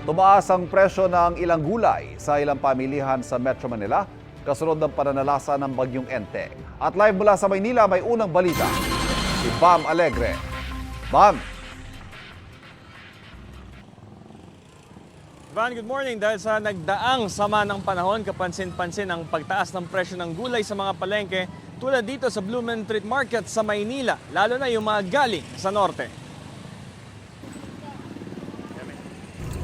Tumaas ang presyo ng ilang gulay sa ilang pamilihan sa Metro Manila kasunod ng pananalasa ng Bagyong Enteng. At live mula sa Maynila, may unang balita. Si Bam Alegre. Bam! Van, good morning. Dahil sa nagdaang sama ng panahon, kapansin-pansin ang pagtaas ng presyo ng gulay sa mga palengke tulad dito sa Blumentritt Market sa Maynila, lalo na yung mga galing sa norte.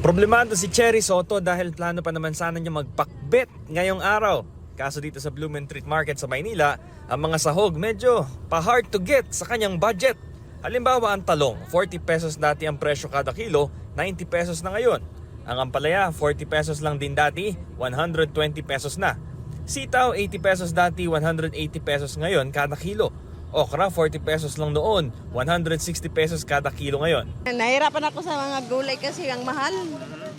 Problemado si Cherry Soto dahil plano pa naman sana niya magpakbet ngayong araw. Kaso dito sa Blumentritt Market sa Maynila, ang mga sahog medyo pa-hard to get sa kanyang budget. Halimbawa ang talong, 40 pesos dati ang presyo kada kilo, 90 pesos na ngayon. Ang ampalaya, 40 pesos lang din dati, 120 pesos na. Sitaw, 80 pesos dati, 180 pesos ngayon kada kilo. Okra, 40 pesos lang noon, 160 pesos kada kilo ngayon. Nahirapan ako sa mga gulay kasi ang mahal.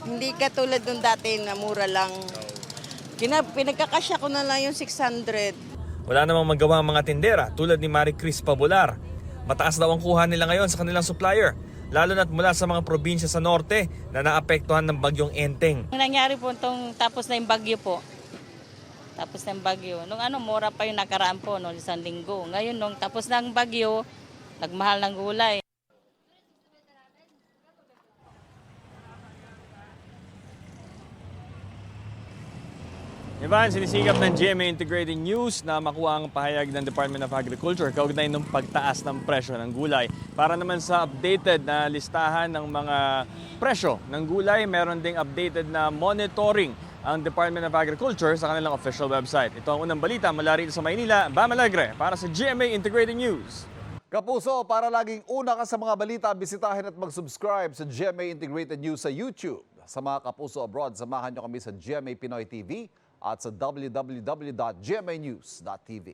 Hindi katulad nung dati na mura lang. Pinagkakasya ko na lang yung 600. Wala namang magawa ang mga tindera tulad ni Marie Cris Pabular. Mataas daw ang kuha nila ngayon sa kanilang supplier, lalo na't mula sa mga probinsya sa norte na naapektuhan ng Bagyong Enteng. Ang nangyari po tapos na yung bagyo po. Tapos ng bagyo. Mura pa yung nakaraan po, isang linggo. Ngayon, nung tapos ng bagyo, nagmahal ng gulay. Ivan, sinisikap ng GMA Integrated News na makuha ang pahayag ng Department of Agriculture kaugnay ng pagtaas ng presyo ng gulay. Para naman sa updated na listahan ng mga presyo ng gulay, meron ding updated na monitoring ang Department of Agriculture sa kanilang official website. Ito ang unang balita mula rito sa Maynila. Bam Alegre para sa GMA Integrated News. Kapuso, para laging una ka sa mga balita, bisitahin at mag-subscribe sa GMA Integrated News sa YouTube. Sa mga kapuso abroad, samahan nyo kami sa GMA Pinoy TV at sa www.gmanews.tv.